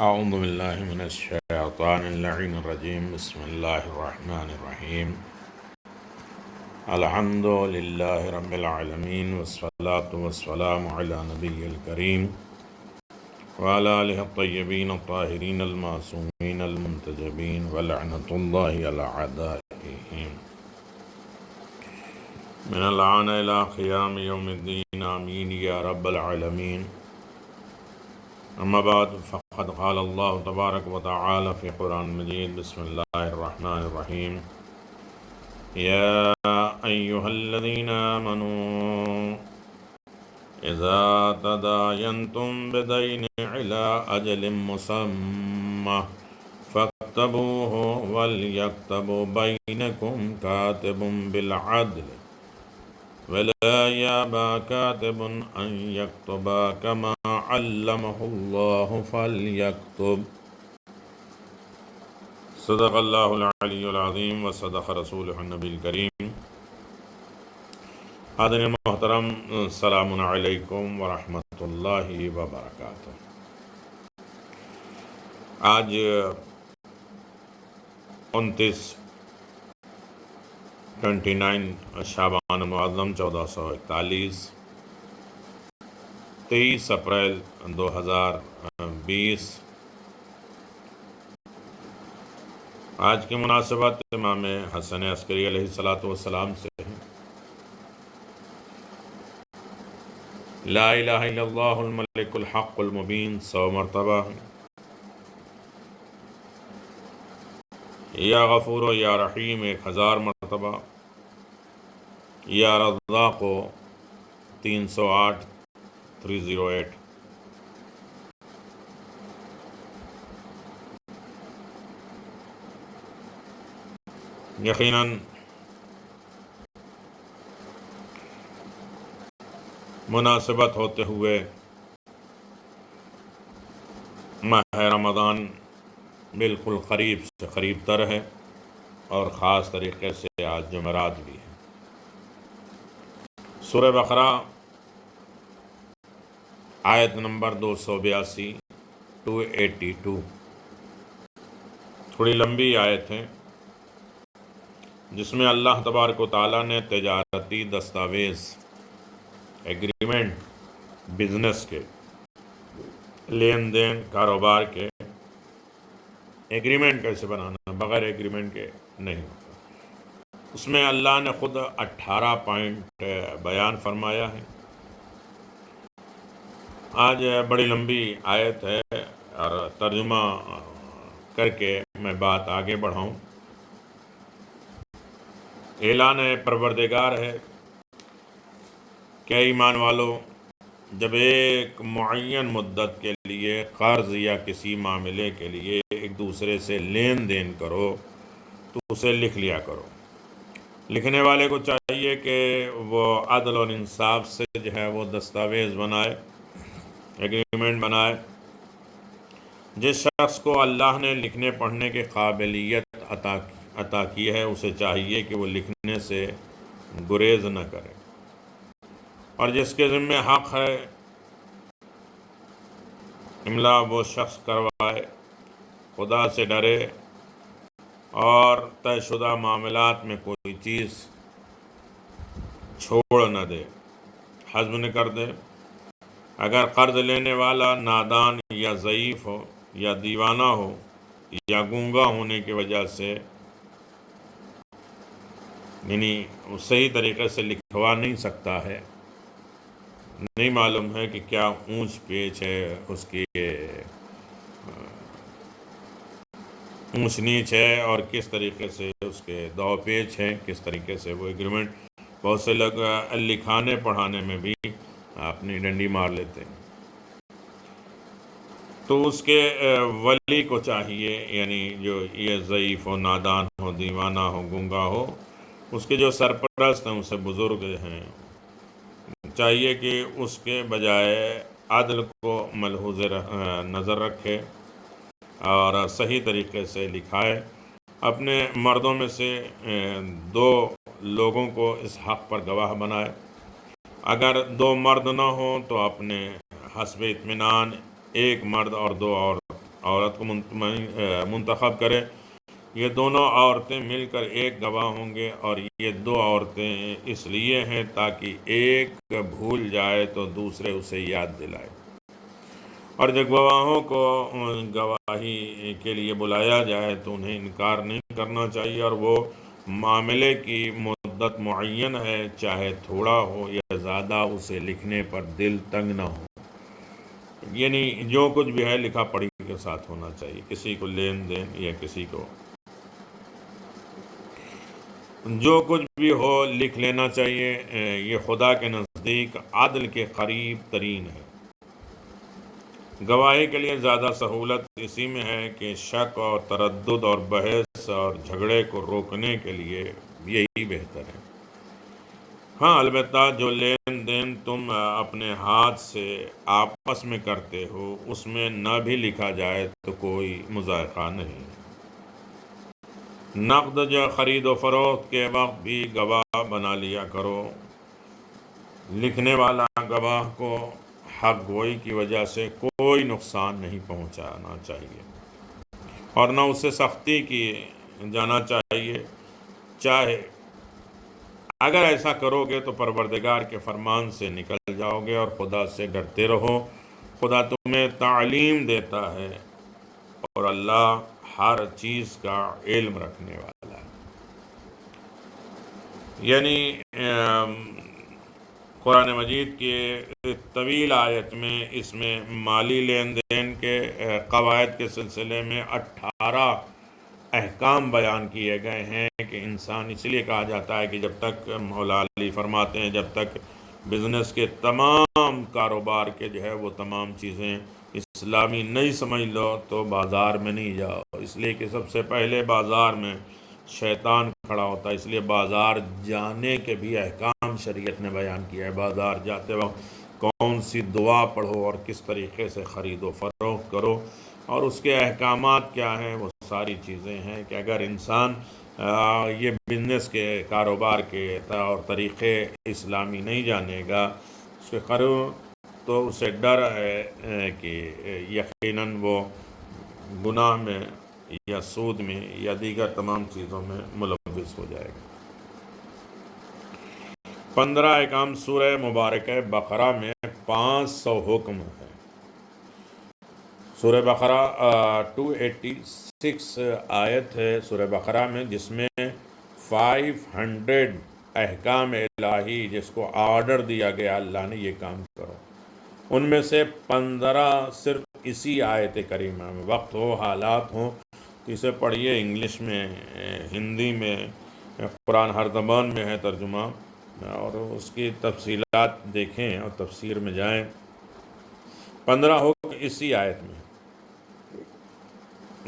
اعوذ باللہ من الشیطان اللعین الرجیم بسم اللہ الرحمن الرحیم الحمد للہ رب العالمین والصلاة والسلام علی نبی الکریم وعلی آلہ الطیبین الطاہرین المعصومین المنتجبین ولعنۃ اللہ علی اعدائہم من الآن الی قیام یوم الدین آمین یا رب العالمین اما بعد فقد قال اللہ تبارک و تعالی فی قرآن مجید بسم اللہ الرحمن الرحیم یا ایہا الذین آمنوا اذا تداینتم بدین الی اجل مسمی فاکتبوہ ولیکتب بینکم کاتب بالعدل ولا يأبى كاتب أن يكتب كما علمه الله فليكتب صدق الله العلي العظيم وصدق رسوله النبي الكريم حاضرین محترم، السلام علیکم ورحمۃ اللہ وبرکاتہ۔ آج 29 شعبان معظم 1441، 23 اپریل 2020۔ آج کی مناسبت امام حسن عسکری علیہ السلام سے ہے۔ لا الہ الا اللہ الملک الحق المبین 100 مرتبہ، یا غفور و یا رحیم 1000 مرتبہ، یا رزاق 308 308۔ یقیناً مناسبت ہوتے ہوئے ماہ رمضان بالکل قریب سے قریب تر ہے، اور خاص طریقے سے آج جمعرات بھی ہے۔ سورہ بقرہ آیت نمبر 282 282 تھوڑی لمبی آیت ہے، جس میں اللہ تبارک و تعالیٰ نے تجارتی دستاویز، ایگریمنٹ، بزنس کے، لین دین، کاروبار کے ایگریمنٹ کیسے بنانا، بغیر ایگریمنٹ کے نہیں ہوتا، اس میں اللہ نے خود 18 پوائنٹ بیان فرمایا ہے۔ آج بڑی لمبی آیت ہے، اور ترجمہ کر کے میں بات آگے بڑھاؤں۔ اعلان پروردگار ہے کہ ایمان والو، جب ایک معین مدت کے لیے قرض یا کسی معاملے کے لیے ایک دوسرے سے لین دین کرو تو اسے لکھ لیا کرو۔ لکھنے والے کو چاہیے کہ وہ عدل اور انصاف سے جو ہے وہ دستاویز بنائے، ایگریمنٹ بنائے۔ جس شخص کو اللہ نے لکھنے پڑھنے کی قابلیت عطا کی ہے، اسے چاہیے کہ وہ لکھنے سے گریز نہ کرے، اور جس کے ذمہ حق ہے املا وہ شخص کروائے، خدا سے ڈرے، اور طے شدہ معاملات میں کوئی چیز چھوڑ نہ دے، حذف نہ کر دے۔ اگر قرض لینے والا نادان یا ضعیف ہو، یا دیوانہ ہو، یا گونگا ہونے کی وجہ سے یعنی صحیح طریقے سے لکھوا نہیں سکتا ہے، نہیں معلوم ہے کہ کیا اونچ پیچ ہے، اس کی اونچ نیچ ہے، اور کس طریقے سے اس کے دو پیچ ہیں، کس طریقے سے وہ ایگریمنٹ، بہت سے لوگ لکھانے پڑھانے میں بھی اپنی ڈنڈی مار لیتے ہیں۔ تو اس کے ولی کو چاہیے، یعنی جو یہ ضعیف ہو، نادان ہو، دیوانہ ہو، گونگا ہو، اس کے جو سرپرست ہیں، اسے بزرگ ہیں، چاہیے کہ اس کے بجائے عدل کو ملحوظ نظر رکھے اور صحیح طریقے سے لکھائے۔ اپنے مردوں میں سے 2 لوگوں کو اس حق پر گواہ بنائے۔ اگر 2 مرد نہ ہوں تو اپنے حسب اطمینان 1 مرد اور 2 عورت کو منتخب کرے، یہ دونوں عورتیں مل کر ایک گواہ ہوں گے، اور یہ دو عورتیں اس لیے ہیں تاکہ ایک بھول جائے تو دوسرے اسے یاد دلائے۔ اور جب گواہوں کو گواہی کے لیے بلایا جائے تو انہیں انکار نہیں کرنا چاہیے، اور وہ معاملے کی مدت معین ہے، چاہے تھوڑا ہو یا زیادہ، اسے لکھنے پر دل تنگ نہ ہو۔ یعنی جو کچھ بھی ہے لکھا پڑھی کے ساتھ ہونا چاہیے، کسی کو لین دین یا کسی کو جو کچھ بھی ہو لکھ لینا چاہیے۔ یہ خدا کے نزدیک عدل کے قریب ترین ہے۔ گواہی کے لیے زیادہ سہولت اسی میں ہے کہ شک اور تردد اور بحث اور جھگڑے کو روکنے کے لیے یہی بہتر ہے۔ ہاں، البتہ جو لین دین تم اپنے ہاتھ سے آپس میں کرتے ہو اس میں نہ بھی لکھا جائے تو کوئی مضائقہ نہیں۔ نقد جو خرید و فروخت کے وقت بھی گواہ بنا لیا کرو۔ لکھنے والا گواہ کو حق گوئی کی وجہ سے کوئی نقصان نہیں پہنچانا چاہیے، اور نہ اسے سختی کی جانا چاہیے۔ چاہے اگر ایسا کرو گے تو پروردگار کے فرمان سے نکل جاؤ گے، اور خدا سے ڈرتے رہو۔ خدا تمہیں تعلیم دیتا ہے، اور اللہ ہر چیز کا علم رکھنے والا ہے۔ یعنی قرآن مجید کی طویل آیت میں اس میں مالی لین دین کے قواعد کے سلسلے میں 18 احکام بیان کیے گئے ہیں کہ انسان اس لیے کہا جاتا ہے کہ جب تک مولا علی فرماتے ہیں جب تک بزنس کے تمام کاروبار کے جو ہے وہ تمام چیزیں اسلامی نہیں سمجھ لو تو بازار میں نہیں جاؤ، اس لیے کہ سب سے پہلے بازار میں شیطان کھڑا ہوتا ہے۔ اس لیے بازار جانے کے بھی احکام شریعت نے بیان کیا ہے۔ بازار جاتے وقت کون سی دعا پڑھو اور کس طریقے سے خرید و فروخت کرو، اور اس کے احکامات کیا ہیں، وہ ساری چیزیں ہیں کہ اگر انسان یہ بزنس کے کاروبار کے اور طریقے اسلامی نہیں جانے گا اس کے کرو تو اسے ڈر ہے کہ یقیناً وہ گناہ میں یا سود میں یا دیگر تمام چیزوں میں ملوث ہو جائے گا۔ 15 احکام سورہ مبارکہ بقرہ میں 500 حکم ہے۔ سورہ بقرہ 286 آیت ہے سورہ بقرہ میں، جس میں 500 احکام الہی جس کو آرڈر دیا گیا اللہ نے یہ کام کرو، ان میں سے 15 صرف اسی آیت کریمہ میں۔ وقت ہو حالات ہوں تو اسے پڑھیے، انگلش میں، ہندی میں، قرآن ہر زبان میں ہے ترجمہ، اور اس کی تفصیلات دیکھیں اور تفسیر میں جائیں۔ 15 حکم اسی آیت میں۔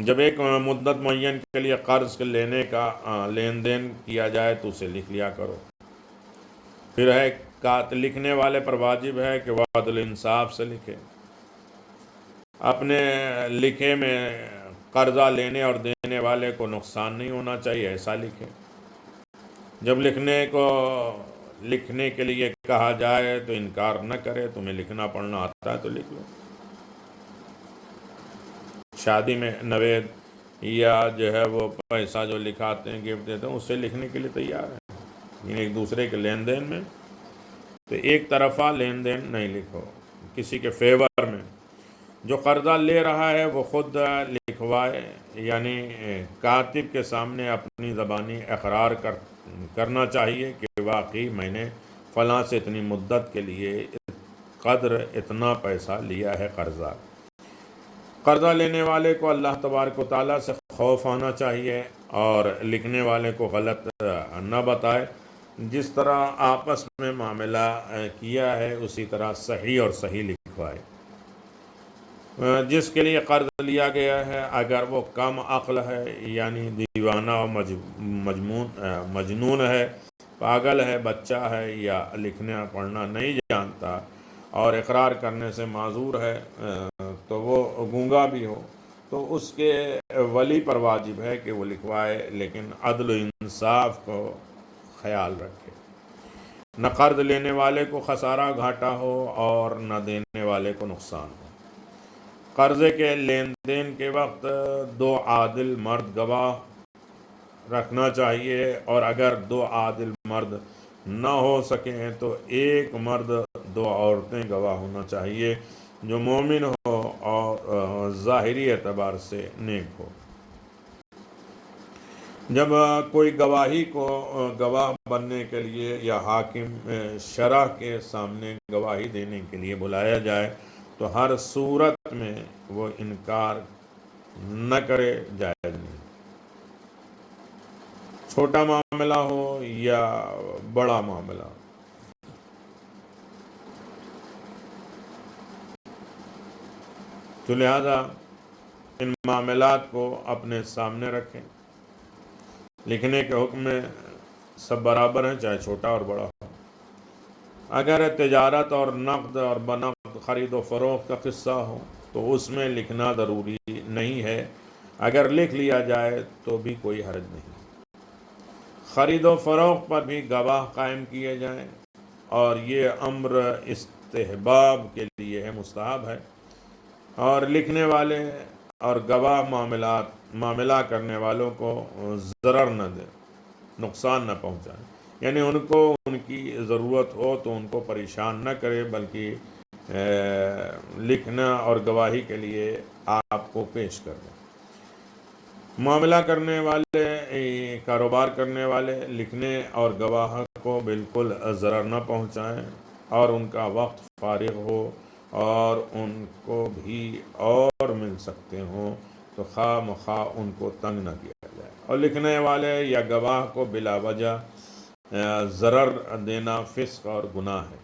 جب ایک مدت معین کے لیے قرض لینے کا لین دین کیا جائے تو اسے لکھ لیا کرو۔ پھر ہے لکھنے والے پر واجب ہے کہ وہ عدل انصاف سے لکھے۔ اپنے لکھے میں قرضہ لینے اور دینے والے کو نقصان نہیں ہونا چاہیے، ایسا لکھے۔ جب لکھنے کے لیے کہا جائے تو انکار نہ کرے۔ تمہیں لکھنا پڑھنا آتا ہے تو لکھ لو۔ شادی میں نوید یا جو ہے وہ پیسہ جو لکھاتے ہیں گفٹ دیتے ہیں اسے لکھنے کے لیے تیار ہے، یعنی ایک دوسرے کے لین دین میں تو ایک طرفہ لین دین نہیں لکھو کسی کے فیور میں۔ جو قرضہ لے رہا ہے وہ خود لکھوائے، یعنی کاتب کے سامنے اپنی زبانی اقرار کرنا چاہیے کہ واقعی میں نے فلاں سے اتنی مدت کے لیے قدر اتنا پیسہ لیا ہے قرضہ۔ قرضہ لینے والے کو اللہ تبارک و تعالیٰ سے خوف آنا چاہیے، اور لکھنے والے کو غلط نہ بتائے۔ جس طرح آپس میں معاملہ کیا ہے اسی طرح صحیح اور صحیح لکھوائے۔ جس کے لیے قرض لیا گیا ہے اگر وہ کم عقل ہے، یعنی دیوانہ اور مجنون ہے، پاگل ہے، بچہ ہے، یا لکھنا پڑھنا نہیں جانتا اور اقرار کرنے سے معذور ہے، تو وہ گونگا بھی ہو، تو اس کے ولی پر واجب ہے کہ وہ لکھوائے، لیکن عدل و انصاف کو خیال رکھے۔ نہ قرض لینے والے کو خسارہ گھاٹا ہو اور نہ دینے والے کو نقصان ہو۔ قرضے کے لین دین کے وقت 2 عادل مرد گواہ رکھنا چاہیے، اور اگر 2 عادل مرد نہ ہو سکیں تو 1 مرد 2 عورتیں گواہ ہونا چاہیے جو مومن ہو اور ظاہری اعتبار سے نیک ہو۔ جب کوئی گواہی کو گواہ بننے کے لیے یا حاکم شرع کے سامنے گواہی دینے کے لیے بلایا جائے تو ہر صورت میں وہ انکار نہ کرے، جائز نہیں، چھوٹا معاملہ ہو یا بڑا معاملہ ہو۔ تو لہذا ان معاملات کو اپنے سامنے رکھیں۔ لکھنے کے حکم میں سب برابر ہیں، چاہے چھوٹا اور بڑا ہو۔ اگر تجارت اور نقد اور بنقد خرید و فروخت کا قصہ ہو تو اس میں لکھنا ضروری نہیں ہے، اگر لکھ لیا جائے تو بھی کوئی حرج نہیں۔ خرید و فروخت پر بھی گواہ قائم کیے جائیں، اور یہ امر استحباب کے لیے ہے، مستحب ہے، اور لکھنے والے اور گواہ معاملہ کرنے والوں کو ضرر نہ دیں، نقصان نہ پہنچائیں، یعنی ان کو ان کی ضرورت ہو تو ان کو پریشان نہ کرے، بلکہ لکھنا اور گواہی کے لیے آپ کو پیش کر دیں۔ معاملہ کرنے والے، کاروبار کرنے والے لکھنے اور گواہ کو بالکل ضرر نہ پہنچائیں، اور ان کا وقت فارغ ہو اور ان کو بھی اور مل سکتے ہوں تو خواہ مخواہ ان کو تنگ نہ کیا جائے، اور لکھنے والے یا گواہ کو بلا وجہ ضرر دینا فسق اور گناہ ہے۔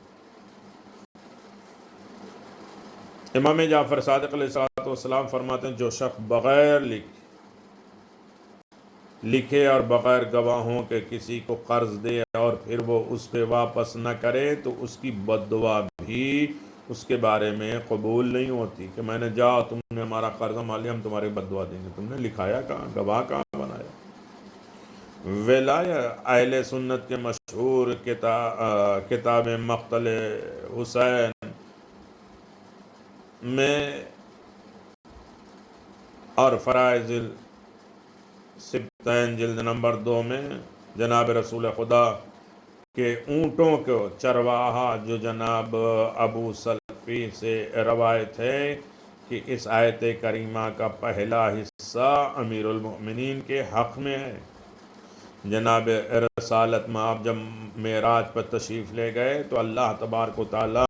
امام جعفر صادق علیہ السلام فرماتے ہیں جو شخص بغیر لکھے اور بغیر گواہوں کے کسی کو قرض دے اور پھر وہ اس پہ واپس نہ کرے تو اس کی بد دعا بھی اس کے بارے میں قبول نہیں ہوتی کہ میں نے جاؤ تم نے ہمارا قرض مال لیا، ہم تمہاری بد دعا دیں گے، تم نے لکھایا کہاں، گواہ کہاں بنایا۔ ولایہ اہل سنت کے مشہور کتاب مقتل حسین میں اور فرائض السبتین جلد نمبر 2 میں جناب رسول خدا کے اونٹوں کو چرواہا جو جناب ابو سلفی سے روایت ہے کہ اس آیت کریمہ کا پہلا حصہ امیر المؤمنین کے حق میں ہے۔ جناب رسالت میں آپ جب معراج پر تشریف لے گئے تو اللہ تبارک و تعالی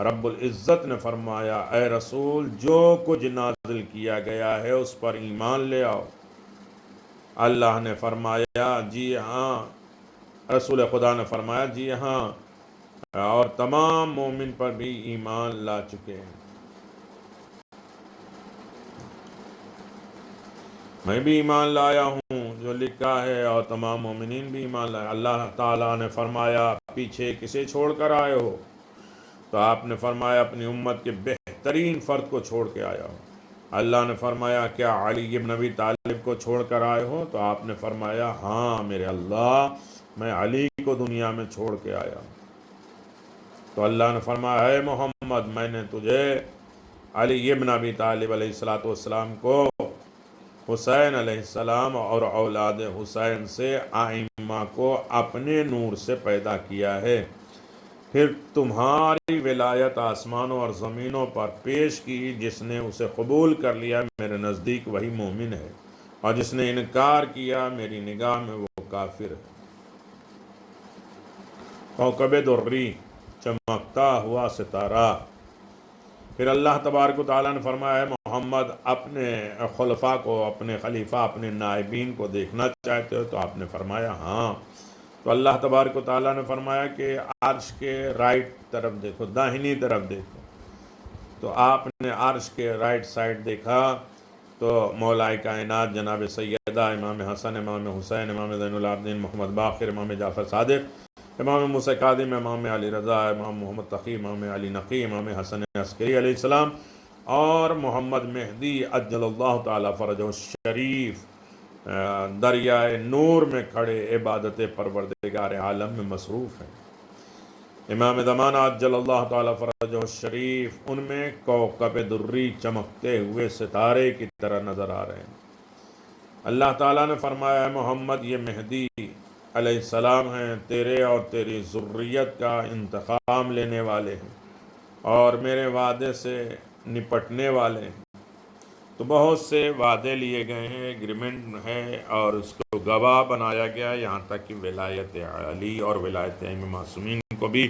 رب العزت نے فرمایا اے رسول جو کچھ نازل کیا گیا ہے اس پر ایمان لے آؤ۔ اللہ نے فرمایا جی ہاں، رسول خدا نے فرمایا جی ہاں، اور تمام مومن پر بھی ایمان لا چکے ہیں۔ میں بھی ایمان لایا ہوں جو لکھا ہے، اور تمام مومنین بھی ایمان لائے۔ اللہ تعالیٰ نے فرمایا پیچھے کسے چھوڑ کر آئے ہو؟ تو آپ نے فرمایا اپنی امت کے بہترین فرد کو چھوڑ کے آیا ہوں۔ اللہ نے فرمایا کیا علی بن ابی طالب کو چھوڑ کر آئے ہو؟ تو آپ نے فرمایا ہاں میرے اللہ، میں علی کو دنیا میں چھوڑ کے آیا ہوں۔ تو اللہ نے فرمایا اے محمد میں نے تجھے علی بن ابی طالب علیہ السلام کو، حسین علیہ السلام اور اولاد حسین سے ائمہ کو اپنے نور سے پیدا کیا ہے، پھر تمہاری ولایت آسمانوں اور زمینوں پر پیش کی، جس نے اسے قبول کر لیا میرے نزدیک وہی مومن ہے، اور جس نے انکار کیا میری نگاہ میں وہ کافر ہے۔ کوكب دری، چمکتا ہوا ستارہ۔ پھر اللہ تبارک و تعالیٰ نے فرمایا ہے محمد اپنے خلفاء کو، اپنے خلیفہ، اپنے نائبین کو دیکھنا چاہتے ہو؟ تو آپ نے فرمایا ہاں۔ تو اللہ تبارک و تعالیٰ نے فرمایا کہ عرش کے رائٹ طرف دیکھو، داہنی طرف دیکھو۔ تو آپ نے عرش کے رائٹ سائڈ دیکھا تو مولا کائنات جناب سیدہ امام حسن، امام حسین، امام زین العابدین محمد باقر، امام جعفر صادق، امام موسیٰ کاظم، امام علی رضا، امام محمد تقی، امام علی نقی، امام حسن عسکری علیہ السلام، اور محمد مہدی عجل اللہ تعالی فرجہ الشریف دریائے نور میں کھڑے عبادت پروردگار عالم میں مصروف ہیں۔ امام زمان عجل اللہ تعالیٰ فرجہ الشریف ان میں کوكب دری چمکتے ہوئے ستارے کی طرح نظر آ رہے ہیں۔ اللہ تعالیٰ نے فرمایا ہے محمد یہ مہدی علیہ السلام ہیں، تیرے اور تیری ذریت کا انتقام لینے والے ہیں اور میرے وعدے سے نپٹنے والے ہیں۔ تو بہت سے وعدے لیے گئے ہیں، ایگریمنٹ ہے، اور اس کو گواہ بنایا گیا، یہاں تک کہ ولایت علی اور ولایت ائمہ معصومین کو بھی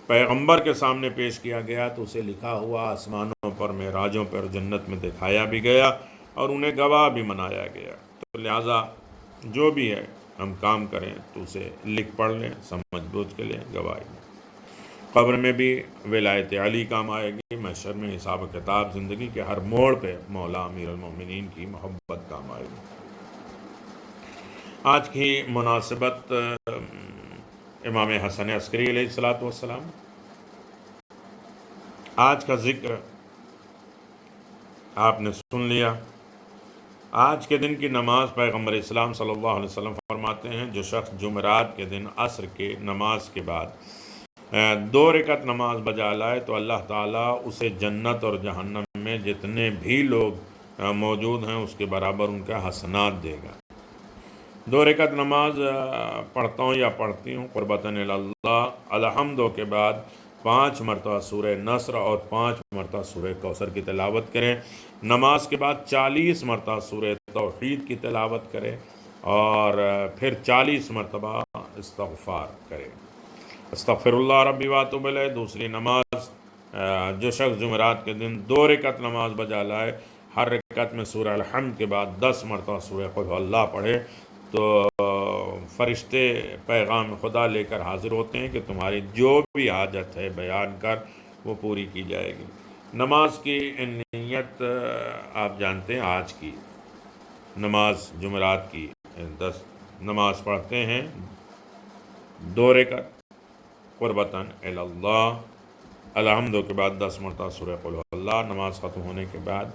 پیغمبر کے سامنے پیش کیا گیا، تو اسے لکھا ہوا آسمانوں پر معراجوں پر جنت میں دکھایا بھی گیا اور انہیں گواہ بھی بنایا گیا۔ تو لہٰذا جو بھی ہے ہم کام کریں تو اسے لکھ پڑھ لیں، سمجھ بوجھ کے لیں، گواہی میں قبر میں بھی ولایت علی کام آئے گی، محشر میں حساب و کتاب، زندگی کے ہر موڑ پہ مولا امیر المومنین کی محبت کام آئے گی۔ آج کی مناسبت امام حسن عسکری علیہ السلام، آج کا ذکر آپ نے سن لیا۔ آج کے دن کی نماز پیغمبر اسلام صلی اللہ علیہ وسلم فرماتے ہیں جو شخص جمعرات کے دن عصر کے نماز کے بعد 2 رکعت نماز بجا لائے تو اللہ تعالیٰ اسے جنت اور جہنم میں جتنے بھی لوگ موجود ہیں اس کے برابر ان کا حسنات دے گا۔ 2 رکعت نماز پڑھتا ہوں یا پڑھتی ہوں قربتاً اللہ، الحمدو کے بعد 5 مرتبہ سورہ نصر اور 5 مرتبہ سورہ کوثر کی تلاوت کریں۔ نماز کے بعد 40 مرتبہ سورہ توحید کی تلاوت کریں اور پھر 40 مرتبہ استغفار کریں۔ استغفر اللہ ربی واتوب الیہ۔ دوسری نماز، جو شخص جمعرات کے دن 2 رکعت نماز بجا لائے، ہر رکعت میں سورہ الحمد کے بعد 10 مرتبہ سورہ قل ھو اللہ پڑھے تو فرشتے پیغام خدا لے کر حاضر ہوتے ہیں کہ تمہاری جو بھی حاجت ہے بیان کر، وہ پوری کی جائے گی۔ نماز کی نیت آپ جانتے ہیں، آج کی نماز جمعرات کی 10 نماز پڑھتے ہیں، 2 رکعت قربتاً اللہ، الحمد کے بعد 10 مرتبہ سورہ قل ھو اللہ۔ نماز ختم ہونے کے بعد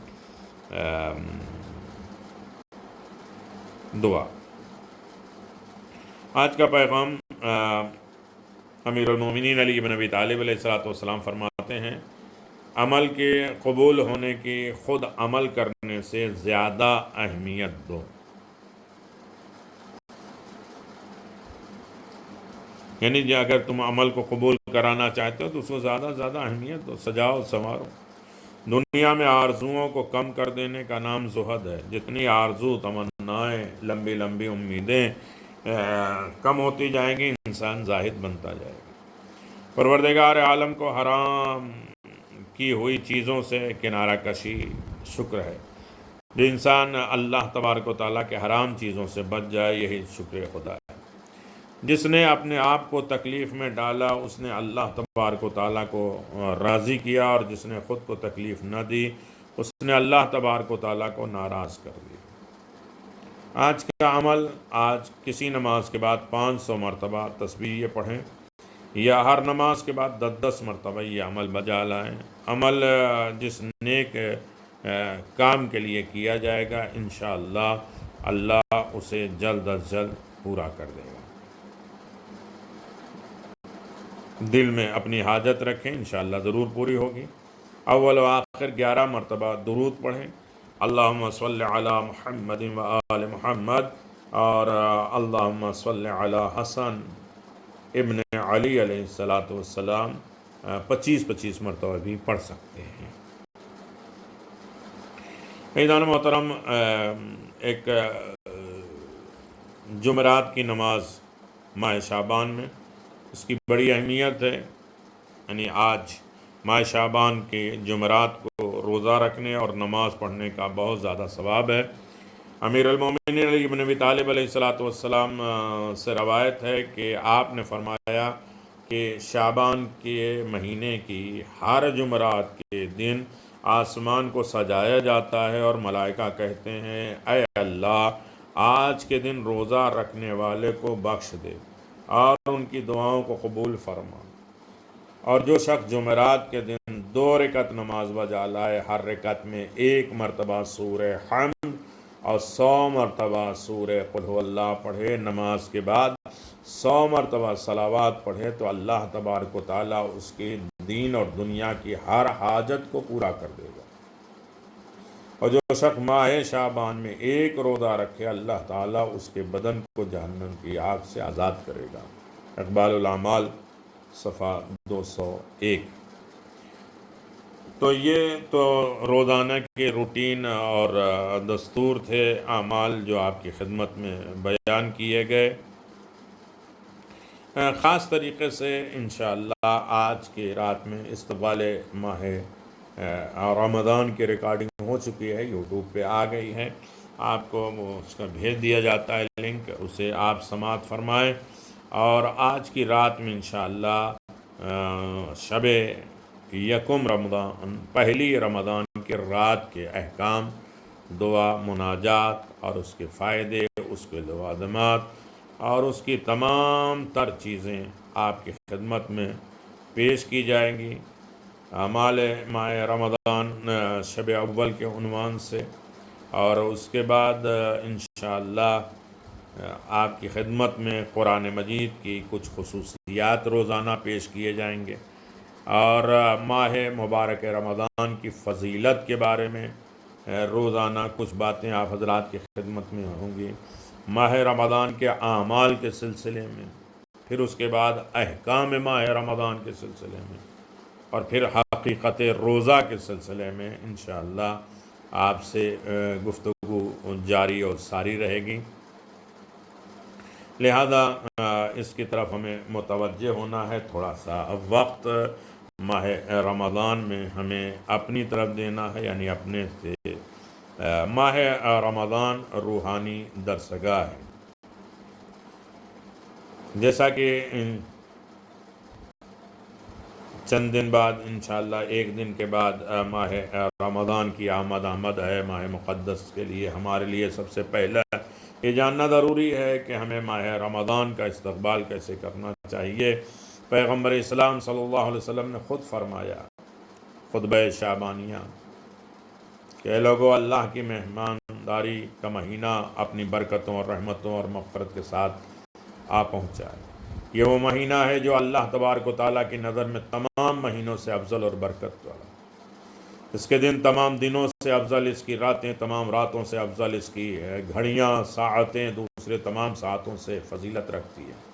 دعا۔ آج کا پیغام امیر المومنین علی بن ابی طالب علیہ السلام فرماتے ہیں عمل کے قبول ہونے کی خود عمل کرنے سے زیادہ اہمیت دو۔ یعنی اگر تم عمل کو قبول کرانا چاہتے ہو تو اس کو زیادہ زیادہ اہمیت دو، سجاؤ سنوارو۔ دنیا میں آرزوؤں کو کم کر دینے کا نام زہد ہے۔ جتنی آرزو تمنائیں، لمبی لمبی امیدیں کم ہوتی جائیں گی، انسان زاہد بنتا جائے گا۔ پروردگار عالم کو حرام کی ہوئی چیزوں سے کنارہ کشی شکر ہے۔ جو انسان اللہ تبارک و تعالیٰ کے حرام چیزوں سے بچ جائے، یہی شکر خدا ہے۔ جس نے اپنے آپ کو تکلیف میں ڈالا اس نے اللہ تبارک و تعالیٰ کو راضی کیا، اور جس نے خود کو تکلیف نہ دی اس نے اللہ تبارک و تعالیٰ کو ناراض کر دیا۔ آج کا عمل، آج کسی نماز کے بعد 500 مرتبہ تسبیح پڑھیں یا ہر نماز کے بعد 10 مرتبہ یہ عمل بجا لائیں۔ عمل جس نیک کام کے لیے کیا جائے گا انشاءاللہ اللہ اسے جلد از جلد پورا کر دے گا۔ دل میں اپنی حاجت رکھیں، انشاءاللہ ضرور پوری ہوگی۔ اول و آخر 11 مرتبہ درود پڑھیں، اللہم صلی علی محمد و آل محمد، اور اللہم صلی علی حسن ابن علی علیہ السلام 25 مرتبہ بھی پڑھ سکتے ہیں۔ عزیزان محترم، ایک جمعرات کی نماز ماہ شعبان میں اس کی بڑی اہمیت ہے، یعنی آج ماہ شعبان کے جمعرات کو روزہ رکھنے اور نماز پڑھنے کا بہت زیادہ ثواب ہے۔ امیر المومنین علی بن ابی طالب علیہ السلام سے روایت ہے کہ آپ نے فرمایا کہ شعبان کے مہینے کی ہر جمعرات کے دن آسمان کو سجایا جاتا ہے اور ملائکہ کہتے ہیں اے اللہ آج کے دن روزہ رکھنے والے کو بخش دے اور ان کی دعاؤں کو قبول فرما۔ اور جو شخص جمعرات کے دن 2 رکعت نماز بجا لائے، ہر رکعت میں 1 مرتبہ سورہ حمد اور 100 مرتبہ سورہ قل ھو اللہ پڑھے، نماز کے بعد 100 مرتبہ صلوات پڑھے تو اللہ تبارک و تعالیٰ اس کے دین اور دنیا کی ہر حاجت کو پورا کر دے گا۔ اور جو شخص ماہ شعبان میں ایک روزہ رکھے اللہ تعالیٰ اس کے بدن کو جہنم کی آگ سے آزاد کرے گا۔ اقبال الاعمال صفحہ 201۔ تو یہ تو روزانہ کے روٹین اور دستور تھے، اعمال جو آپ کی خدمت میں بیان کیے گئے۔ خاص طریقے سے انشاءاللہ آج کی رات میں استقبال ماہ رمضان کی ریکارڈنگ ہو چکی ہے، یوٹیوب پہ آ گئی ہے، آپ کو اس کا بھیج دیا جاتا ہے لنک، اسے آپ سماعت فرمائیں۔ اور آج کی رات میں انشاءاللہ شب یکم رمضان، پہلی رمضان کے رات کے احکام، دعا، مناجات اور اس کے فائدے، اس کے لوازمات اور اس کی تمام تر چیزیں آپ کی خدمت میں پیش کی جائیں گی، اعمال ماہ رمضان شب اول کے عنوان سے۔ اور اس کے بعد انشاءاللہ آپ کی خدمت میں قرآن مجید کی کچھ خصوصیات روزانہ پیش کیے جائیں گے، اور ماہ مبارک رمضان کی فضیلت کے بارے میں روزانہ کچھ باتیں آپ حضرات کی خدمت میں ہوں گی، ماہ رمضان کے اعمال کے سلسلے میں، پھر اس کے بعد احکام ماہ رمضان کے سلسلے میں، اور پھر حقیقت روزہ کے سلسلے میں انشاءاللہ آپ سے گفتگو جاری اور ساری رہے گی۔ لہذا اس کی طرف ہمیں متوجہ ہونا ہے، تھوڑا سا وقت ماہ رمضان میں ہمیں اپنی طرف دینا ہے، یعنی اپنے سے۔ ماہ رمضان روحانی درسگاہ ہے، جیسا کہ چند دن بعد انشاءاللہ ایک دن کے بعد ماہ رمضان کی آمد ہے۔ ماہ مقدس کے لیے ہمارے لیے سب سے پہلا یہ جاننا ضروری ہے کہ ہمیں ماہ رمضان کا استقبال کیسے کرنا چاہیے۔ پیغمبر اسلام صلی اللہ علیہ وسلم نے خود فرمایا خطبہ شعبانیہ کہ اے لوگو، اللہ کی مہمانداری کا مہینہ اپنی برکتوں اور رحمتوں اور مغفرت کے ساتھ آ پہنچا ہے۔ یہ وہ مہینہ ہے جو اللہ تبارک و تعالیٰ کی نظر میں تمام مہینوں سے افضل اور برکت والا، اس کے دن تمام دنوں سے افضل، اس کی راتیں تمام راتوں سے افضل، اس کی گھڑیاں، ساعتیں دوسرے تمام ساعتوں سے فضیلت رکھتی ہے۔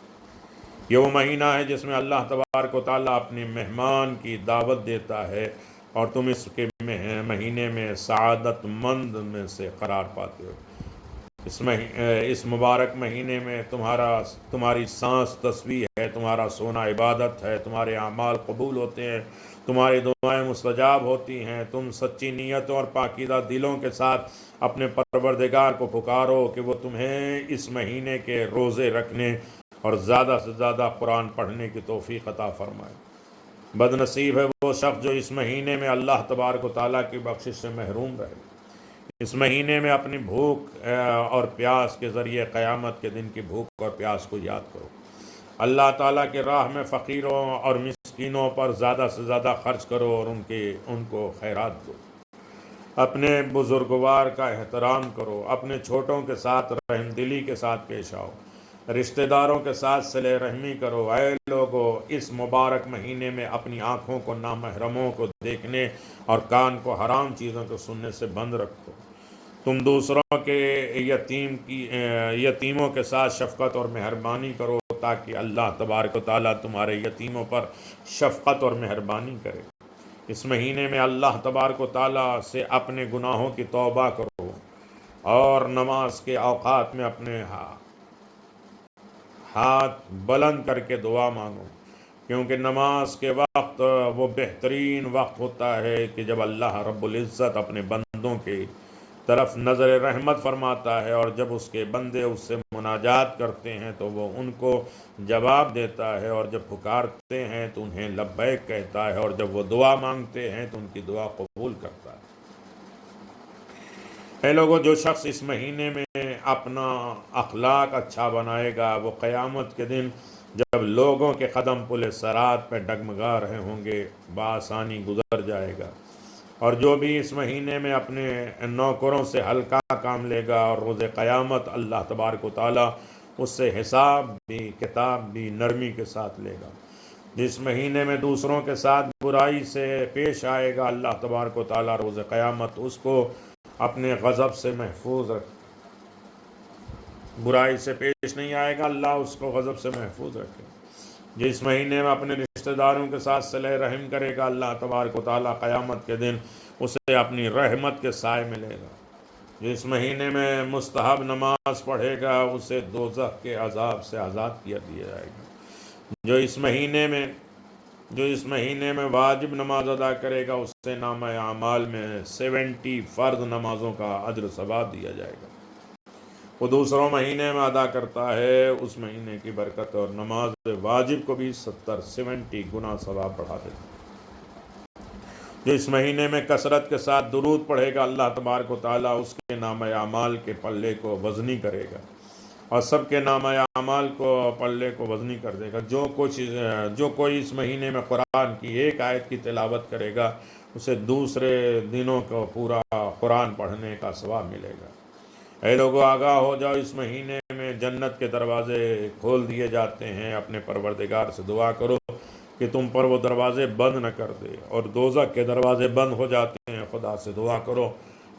یہ وہ مہینہ ہے جس میں اللہ تبارک و تعالیٰ اپنے مہمان کی دعوت دیتا ہے، اور تم اس کے مہینے میں سعادت مند میں سے قرار پاتے ہو۔ اس مبارک مہینے میں تمہاری سانس تسبیح ہے، تمہارا سونا عبادت ہے، تمہارے اعمال قبول ہوتے ہیں، تمہاری دعائیں مستجاب ہوتی ہیں، تم سچی نیتوں اور پاکیزہ دلوں کے ساتھ اپنے پروردگار کو پکارو کہ وہ تمہیں اس مہینے کے روزے رکھنے اور زیادہ سے زیادہ قرآن پڑھنے کی توفیق عطا فرمائے۔ بد نصیب ہے وہ شخص جو اس مہینے میں اللہ تبارک و تعالیٰ کی بخشش سے محروم رہے۔ اس مہینے میں اپنی بھوک اور پیاس کے ذریعے قیامت کے دن کی بھوک اور پیاس کو یاد کرو۔ اللہ تعالیٰ کے راہ میں فقیروں اور مسکینوں پر زیادہ سے زیادہ خرچ کرو اور ان کو خیرات دو۔ اپنے بزرگوار کا احترام کرو، اپنے چھوٹوں کے ساتھ رحم دلی کے ساتھ پیش آؤ، رشتہ داروں کے ساتھ صلہ رحمی کرو۔ اے لوگو، اس مبارک مہینے میں اپنی آنکھوں کو نامحرموں کو دیکھنے اور کان کو حرام چیزوں کو سننے سے بند رکھو۔ تم دوسروں کے یتیموں کے ساتھ شفقت اور مہربانی کرو تاکہ اللہ تبارک و تعالیٰ تمہارے یتیموں پر شفقت اور مہربانی کرے۔ اس مہینے میں اللہ تبارک و تعالیٰ سے اپنے گناہوں کی توبہ کرو اور نماز کے اوقات میں اپنے ہاتھ بلند کر کے دعا مانگو، کیونکہ نماز کے وقت وہ بہترین وقت ہوتا ہے کہ جب اللہ رب العزت اپنے بندوں کی طرف نظر رحمت فرماتا ہے، اور جب اس کے بندے اس سے مناجات کرتے ہیں تو وہ ان کو جواب دیتا ہے، اور جب پکارتے ہیں تو انہیں لبیک کہتا ہے، اور جب وہ دعا مانگتے ہیں تو ان کی دعا قبول کرتا ہے۔ اے لوگوں، جو شخص اس مہینے میں اپنا اخلاق اچھا بنائے گا وہ قیامت کے دن جب لوگوں کے قدم پل صراط پہ ڈگمگا رہے ہوں گے بآسانی گزر جائے گا۔ اور جو بھی اس مہینے میں اپنے نوکروں سے ہلکا کام لے گا اور روز قیامت اللہ تبارک و تعالیٰ اس سے حساب بھی کتاب بھی نرمی کے ساتھ لے گا۔ جس مہینے میں دوسروں کے ساتھ برائی سے پیش آئے گا، اللہ تبارک و تعالیٰ روز قیامت اس کو اپنے غضب سے محفوظ رکھے۔ برائی سے پیش نہیں آئے گا، اللہ اس کو غضب سے محفوظ رکھے۔ جس مہینے میں اپنے رشتہ داروں کے ساتھ صلہ رحم کرے گا، اللہ تبارک و تعالیٰ قیامت کے دن اسے اپنی رحمت کے سائے ملے گا۔ جس مہینے میں مستحب نماز پڑھے گا، اسے دوزخ کے عذاب سے آزاد کیا دیا جائے گا۔ جو اس مہینے میں واجب نماز ادا کرے گا، اسے نامہ اعمال میں 70 فرض نمازوں کا اجر ثواب دیا جائے گا۔ وہ دوسروں مہینے میں ادا کرتا ہے، اس مہینے کی برکت اور نماز واجب کو بھی 70 گنا ثواب بڑھا دیتا ہے۔ جو اس مہینے میں کثرت کے ساتھ درود پڑھے گا، اللہ تبارک و تعالیٰ اس کے نامہ اعمال کے پلے کو وزنی کرے گا، اور سب کے نامہ اعمال کو پلے کو وزنی کر دے گا۔ جو کوئی اس مہینے میں قرآن کی ایک آیت کی تلاوت کرے گا، اسے دوسرے دنوں کو پورا قرآن پڑھنے کا ثواب ملے گا۔ اے لوگو، آگاہ ہو جاؤ، اس مہینے میں جنت کے دروازے کھول دیے جاتے ہیں۔ اپنے پروردگار سے دعا کرو کہ تم پر وہ دروازے بند نہ کر دے، اور دوزخ کے دروازے بند ہو جاتے ہیں، خدا سے دعا کرو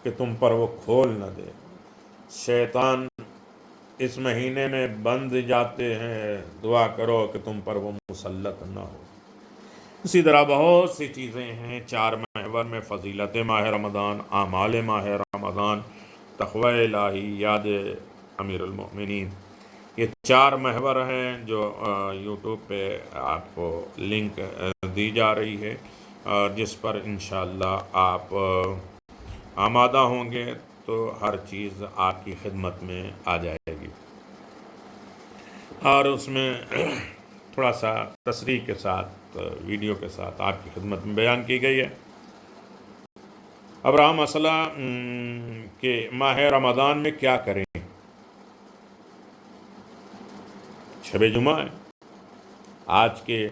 کہ تم پر وہ کھول نہ دے۔ شیطان اس مہینے میں بند جاتے ہیں، دعا کرو کہ تم پر وہ مسلط نہ ہو۔ اسی طرح بہت سی چیزیں ہیں 4 محور میں: فضیلت ماہ رمضان، اعمال ماہ رمضان، تقوی الہی، یاد امیر المؤمنین۔ یہ 4 محور ہیں جو یوٹیوب پہ آپ کو لنک دی جا رہی ہے، اور جس پر انشاءاللہ آپ آمادہ ہوں گے تو ہر چیز آپ کی خدمت میں آ جائے گی، اور اس میں تھوڑا سا تصریح کے ساتھ ویڈیو کے ساتھ آپ کی خدمت میں بیان کی گئی ہے۔ اب رہا مسئلہ کہ ماہ رمضان میں کیا کریں۔ شب جمعہ ہے، آج کے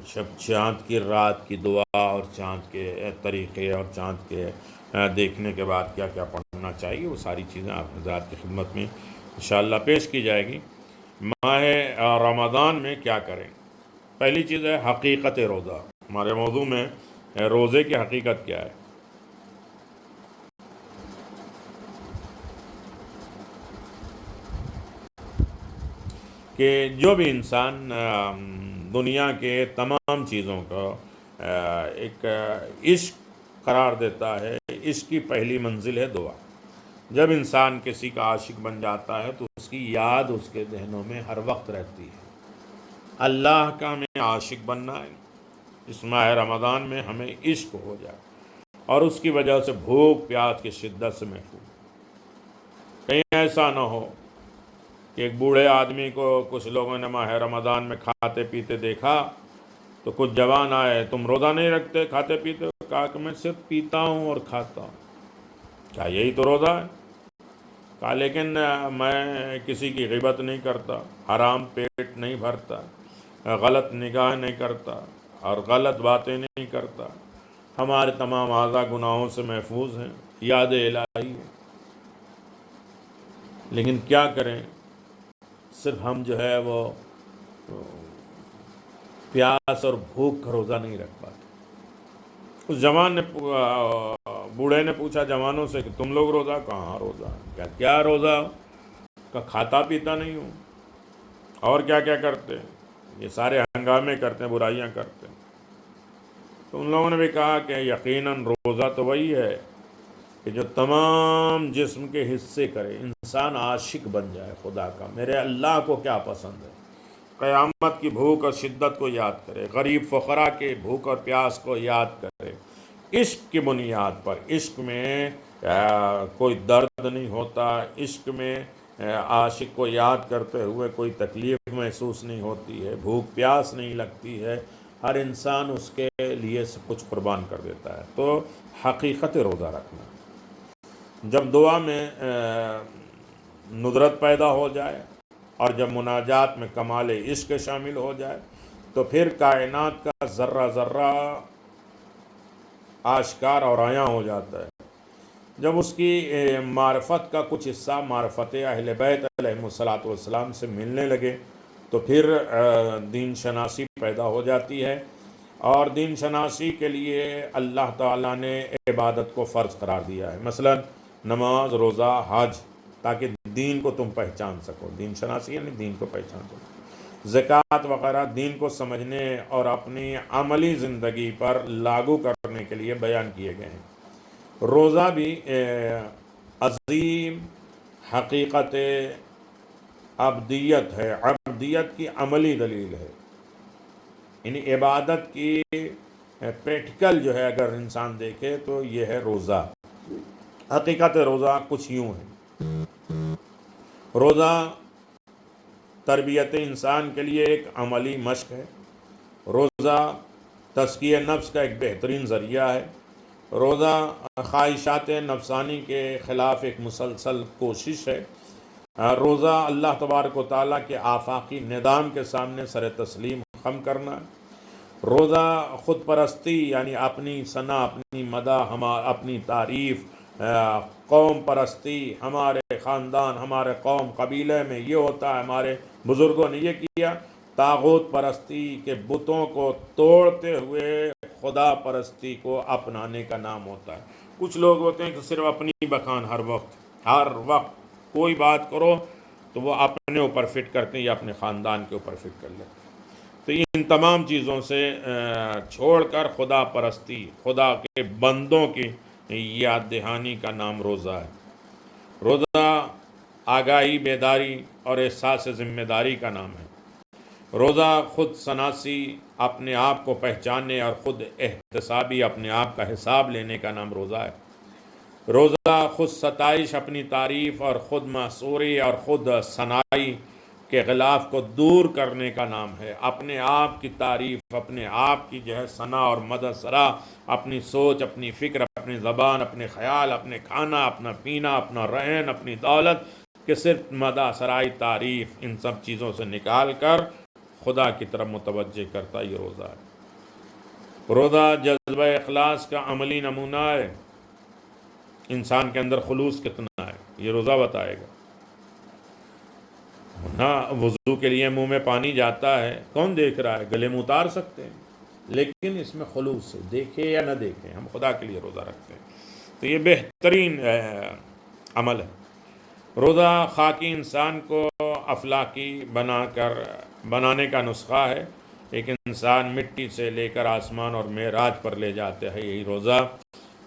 شب چاند کی رات کی دعا اور چاند کے طریقے اور چاند کے دیکھنے کے بعد کیا کیا پڑھنا چاہیے، وہ ساری چیزیں آپ حضرات کی خدمت میں انشاءاللہ پیش کی جائے گی۔ ماہ رمضان میں کیا کریں؟ پہلی چیز ہے حقیقت روزہ۔ ہمارے موضوع میں روزے کی حقیقت کیا ہے۔ کہ جو بھی انسان دنیا کے تمام چیزوں کو ایک عشق قرار دیتا ہے، عشق کی پہلی منزل ہے دعا۔ جب انسان کسی کا عاشق بن جاتا ہے تو اس کی یاد اس کے ذہنوں میں ہر وقت رہتی ہے۔ اللہ کا ہمیں عاشق بننا ہے، اس ماہ رمضان میں ہمیں عشق ہو جائے، اور اس کی وجہ سے بھوک پیاس کی شدت سے محفوظ۔ کہیں ایسا نہ ہو کہ ایک بوڑھے آدمی کو کچھ لوگوں نے ماہ رمضان میں کھاتے پیتے دیکھا، تو کچھ جوان آئے، تم روزہ نہیں رکھتے، کھاتے پیتے ہو؟ کہا کہ میں صرف پیتا ہوں اور کھاتا ہوں۔ کیا یہی تو روزہ ہے؟ کہا لیکن میں کسی کی غیبت نہیں کرتا، حرام پیٹ نہیں بھرتا، غلط نگاہ نہیں کرتا، اور غلط باتیں نہیں کرتا، ہمارے تمام اعضاء گناہوں سے محفوظ ہیں، یاد الہی ہے۔ لیکن کیا کریں، صرف ہم جو ہے وہ پیاس اور بھوک کا روزہ نہیں رکھ پاتے۔ اس جوان نے بوڑھے نے پوچھا جوانوں سے کہ تم لوگ روزہ؟ کہاں روزہ؟ کیا روزہ؟ کہ کھاتا پیتا نہیں ہوں۔ اور کیا کیا کرتے ہیں؟ یہ سارے ہنگامے کرتے ہیں، برائیاں کرتے ہیں۔ تو ان لوگوں نے بھی کہا کہ یقیناً روزہ تو وہی ہے کہ جو تمام جسم کے حصے کرے، انسان عاشق بن جائے خدا کا، میرے اللہ کو کیا پسند ہے، قیامت کی بھوک اور شدت کو یاد کرے، غریب فقراء کے بھوک اور پیاس کو یاد کرے، عشق کی بنیاد پر۔ عشق میں کوئی درد نہیں ہوتا، عشق میں عاشق کو یاد کرتے ہوئے کوئی تکلیف محسوس نہیں ہوتی ہے، بھوک پیاس نہیں لگتی ہے، ہر انسان اس کے لیے سب کچھ قربان کر دیتا ہے۔ تو حقیقت روزہ رکھنا، جب دعا میں ندرت پیدا ہو جائے اور جب مناجات میں کمال عشق شامل ہو جائے، تو پھر کائنات کا ذرہ ذرہ آشکار اور عیاں ہو جاتا ہے جب اس کی معرفت کا کچھ حصہ معرفت اہل بیت علیہ الصلوۃ والسلام سے ملنے لگے تو پھر دین شناسی پیدا ہو جاتی ہے، اور دین شناسی کے لیے اللہ تعالیٰ نے عبادت کو فرض قرار دیا ہے، مثلا نماز، روزہ، حج، تاکہ دین کو تم پہچان سکو۔ دین شناسی یعنی دین کو پہچان سکو۔ زکوٰۃ وغیرہ دین کو سمجھنے اور اپنی عملی زندگی پر لاگو کرنے کے لیے بیان کیے گئے ہیں۔ روزہ بھی عظیم حقیقت عبدیت ہے، عبدیت کی عملی دلیل ہے، یعنی عبادت کی پریکٹیکل جو ہے اگر انسان دیکھے تو یہ ہے روزہ۔ حقیقت روزہ کچھ یوں ہے۔ روزہ تربیت انسان کے لیے ایک عملی مشق ہے۔ روزہ تزکیہ نفس کا ایک بہترین ذریعہ ہے۔ روزہ خواہشات نفسانی کے خلاف ایک مسلسل کوشش ہے۔ روزہ اللہ تبارک و تعالیٰ کے آفاقی نظام کے سامنے سر تسلیم خم کرنا ہے۔ روزہ خود پرستی یعنی اپنی ثنا، اپنی مدح، اپنی تعریف، قوم پرستی، ہمارے خاندان، ہمارے قوم قبیلے میں یہ ہوتا ہے، ہمارے بزرگوں نے یہ کیا، طاغوت پرستی کے بتوں کو توڑتے ہوئے خدا پرستی کو اپنانے کا نام ہوتا ہے۔ کچھ لوگ ہوتے ہیں کہ صرف اپنی بخان ہر وقت کوئی بات کرو تو وہ اپنے اوپر فٹ کرتے ہیں یا اپنے خاندان کے اوپر فٹ کر لیتے ہیں۔ تو ان تمام چیزوں سے چھوڑ کر خدا پرستی، خدا کے بندوں کی یاد دہانی کا نام روزہ ہے۔ روزہ آگاہی، بیداری اور احساس ذمہ داری کا نام ہے۔ روزہ خود شناسی، اپنے آپ کو پہچاننے اور خود احتسابی، اپنے آپ کا حساب لینے کا نام روزہ ہے۔ روزہ خود ستائش، اپنی تعریف اور خود محصوری اور خود ثنائی کے غلاف کو دور کرنے کا نام ہے۔ اپنے آپ کی تعریف، اپنے آپ کی جو ہے ثنا اور مدح سرا، اپنی سوچ، اپنی فکر، اپنی زبان، اپنے خیال، اپنے کھانا، اپنا پینا، اپنا رہن، اپنی دولت کہ صرف مدح سرائی، تعریف، ان سب چیزوں سے نکال کر خدا کی طرف متوجہ کرتا یہ روزہ ہے۔ روزہ جذبہ اخلاص کا عملی نمونہ ہے۔ انسان کے اندر خلوص کتنا ہے یہ روزہ بتائے گا۔ ہاں، وضو کے لیے منہ میں پانی جاتا ہے، کون دیکھ رہا ہے؟ گلے میں اتار سکتے ہیں، لیکن اس میں خلوص سے، دیکھے یا نہ دیکھے، ہم خدا کے لیے روزہ رکھتے ہیں، تو یہ بہترین عمل ہے۔ روزہ خاکی انسان کو افلاکی بنانے کا نسخہ ہے۔ ایک انسان مٹی سے لے کر آسمان اور معراج پر لے جاتے ہیں یہی روزہ۔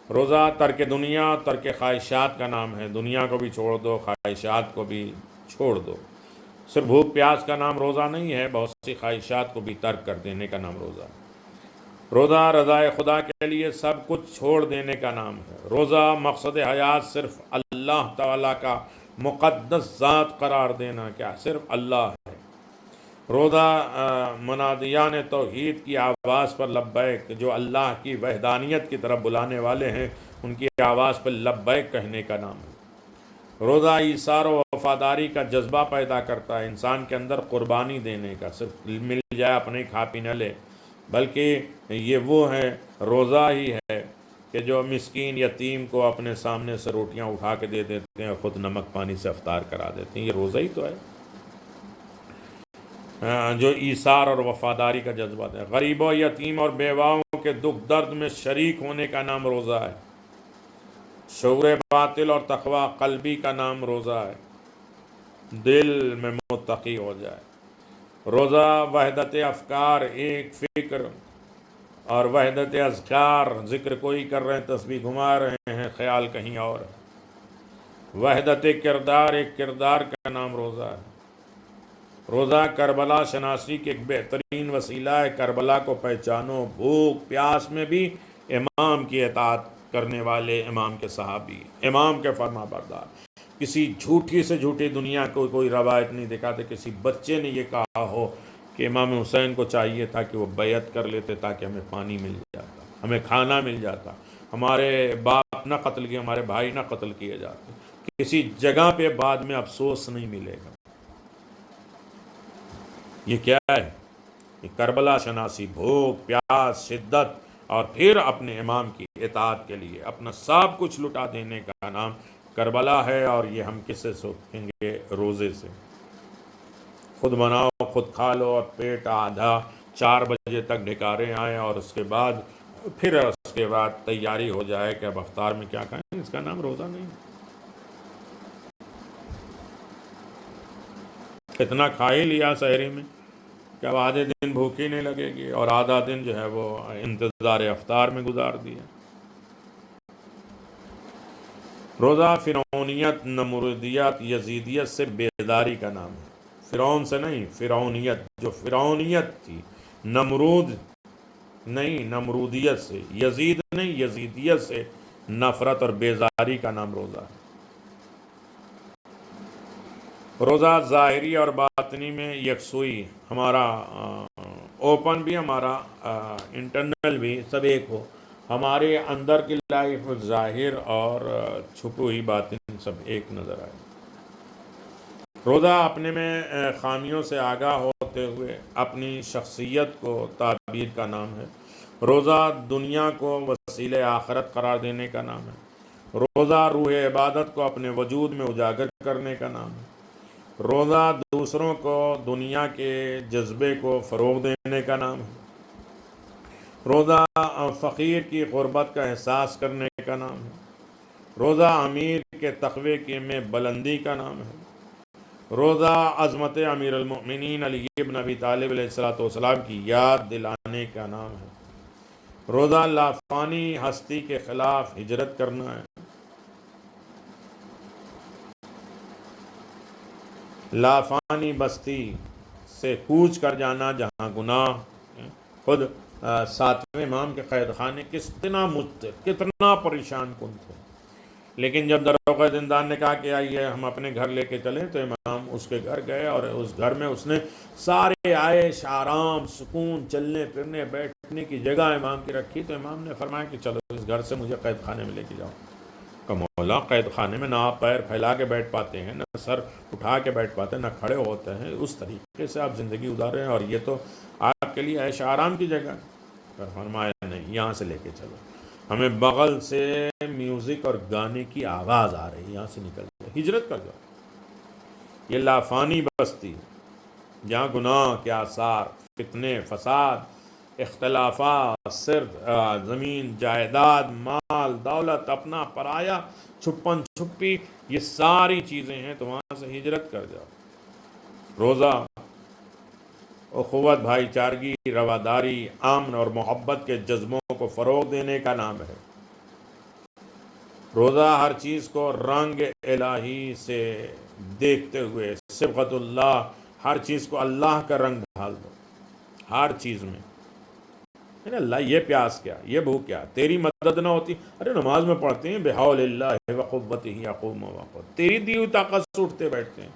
روزہ ترک دنیا، ترک خواہشات کا نام ہے۔ دنیا کو بھی چھوڑ دو، خواہشات کو بھی چھوڑ دو۔ صرف بھوک پیاس کا نام روزہ نہیں ہے، بہت سی خواہشات کو بھی ترک کر دینے کا نام روزہ ہے۔ روزہ رضا خدا کے لیے سب کچھ چھوڑ دینے کا نام ہے۔ روزہ مقصد حیات صرف اللہ تعالیٰ کا مقدس ذات قرار دینا، کیا صرف اللہ ہے۔ روزہ منادیان توحید کی آواز پر لبیک، جو اللہ کی وحدانیت کی طرف بلانے والے ہیں، ان کی آواز پر لبیک کہنے کا نام ہے۔ روزہ ایثار و وفاداری کا جذبہ پیدا کرتا ہے، انسان کے اندر قربانی دینے کا، صرف مل جائے اپنے کھا پی نہ لے، بلکہ یہ وہ ہے، روزہ ہی ہے کہ جو مسکین یتیم کو اپنے سامنے سے روٹیاں اٹھا کے دے دیتے ہیں اور خود نمک پانی سے افطار کرا دیتے ہیں، یہ روزہ ہی تو ہے جو ایثار اور وفاداری کا جذبہ ہے۔ غریبوں، یتیم اور بیواؤں کے دکھ درد میں شریک ہونے کا نام روزہ ہے۔ شعور باطل اور تقوی قلبی کا نام روزہ ہے، دل میں متقی ہو جائے۔ روزہ وحدت افکار، ایک فکر اور وحدت اذکار، ذکر کوئی کر رہے ہیں، تسبیح گھما رہے ہیں، خیال کہیں اور ہے۔ وحدت کردار، ایک کردار کا نام روزہ ہے۔ روزہ کربلا شناسی کے ایک بہترین وسیلہ ہے۔ کربلا کو پہچانو، بھوک پیاس میں بھی امام کی اطاعت کرنے والے، امام کے صحابی، امام کے فرما بردار، کسی جھوٹی سے جھوٹی دنیا کو کوئی روایت نہیں دکھاتے۔ کسی بچے نے یہ کہا ہو کہ امام حسین کو چاہیے تھا کہ وہ بیعت کر لیتے تاکہ ہمیں پانی مل جاتا، ہمیں کھانا مل جاتا، ہمارے باپ نہ قتل کیے، ہمارے بھائی نہ قتل کیے جاتے۔ کسی جگہ پہ بعد میں افسوس نہیں ملے گا۔ یہ کیا ہے؟ یہ کربلا شناسی، بھوک پیاس، شدت اور پھر اپنے امام کی اطاعت کے لیے اپنا سب کچھ لٹا دینے کا نام کربلا ہے۔ اور یہ ہم کس سے سوکھیں گے؟ روزے سے۔ خود بناؤ، خود کھا لو، اور پیٹ آدھا 4 بجے تک ڈھکارے آئیں، اور اس کے بعد تیاری ہو جائے کہ اب افطار میں کیا کھائیں، اس کا نام روزہ نہیں۔ اتنا کھا ہی لیا سحری میں کہ اب آدھے دن بھوک ہی نہیں لگے گی، اور آدھا دن جو ہے وہ انتظار افطار میں گزار دیا۔ روزہ فرعونیت، نمرودیت، یزیدیت سے بیداری کا نام ہے۔ فرعون سے نہیں، فرعونیت، جو فرعونیت تھی، نمرود نہیں، نمرودیت سے، یزید نہیں، یزیدیت سے نفرت اور بیزاری کا نام روزہ ہے۔ روزہ ظاہری اور باطنی میں یکسوئی، ہمارا اوپن بھی، ہمارا انٹرنل بھی، سب ایک ہو، ہمارے اندر کی لائف ظاہر اور چھپی ہوئی باطن سب ایک نظر آئے۔ روزہ اپنے میں خامیوں سے آگاہ ہوتے ہوئے اپنی شخصیت کو تعبیر کا نام ہے۔ روزہ دنیا کو وسیلہ آخرت قرار دینے کا نام ہے۔ روزہ روح عبادت کو اپنے وجود میں اجاگر کرنے کا نام ہے۔ روزہ دوسروں کو دنیا کے جذبے کو فروغ دینے کا نام ہے۔ روزہ فقیر کی غربت کا احساس کرنے کا نام ہے۔ روزہ امیر کے تقوی میں بلندی کا نام ہے۔ روزہ عظمت امیر المؤمنین علی بن ابی طالب علیہ السلام کی یاد دلانے کا نام ہے۔ روزہ لافانی ہستی کے خلاف ہجرت کرنا ہے۔ لافانی بستی سے کوچ کر جانا جہاں گناہ۔ خود 7ویں امام کے قید خانے کتنا مضطرب، کتنا پریشان کن تھے، لیکن جب دروغ زندان نے کہا کہ آئیے ہم اپنے گھر لے کے چلیں، تو امام اس کے گھر گئے، اور اس گھر میں اس نے سارے عیش آرام سکون، چلنے پھرنے بیٹھنے کی جگہ امام کی رکھی۔ تو امام نے فرمایا کہ چلو اس گھر سے مجھے قید خانے میں لے کے جاؤ۔ کہ مولا، قید خانے میں نہ آپ پیر پھیلا کے بیٹھ پاتے ہیں، نہ سر اٹھا کے بیٹھ پاتے ہیں، نہ کھڑے ہوتے ہیں، اس طریقے سے آپ زندگی گزار رہے ہیں، اور یہ تو آپ کے لیے عیش آرام کی جگہ ہے۔ فرمایا نہیں، یہاں سے لے کے چلو، ہمیں بغل سے میوزک اور گانے کی آواز آ رہی ہے، یہاں سے نکل جاؤ، ہجرت کر جاؤ۔ یہ لافانی بستی جہاں گناہ کے آثار، فتنے، فساد، اختلافات، صرف زمین جائیداد، مال دولت، اپنا پرایا، چھپن چھپی، یہ ساری چیزیں ہیں، تو وہاں سے ہجرت کر جاؤ۔ روزہ اخوت، بھائی چارگی، رواداری، امن اور محبت کے جذبوں کو فروغ دینے کا نام ہے۔ روزہ ہر چیز کو رنگ الہی سے دیکھتے ہوئے، صبغت اللہ، ہر چیز کو اللہ کا رنگ ڈال دو، ہر چیز میں۔ اللہ، یہ پیاس کیا، یہ بھوک کیا، تیری مدد نہ ہوتی، ارے نماز میں پڑھتے ہیں بحول اللہ وقوتہ یقوم ویقعد، تیری دی ہوئی طاقت سے اٹھتے بیٹھتے ہیں۔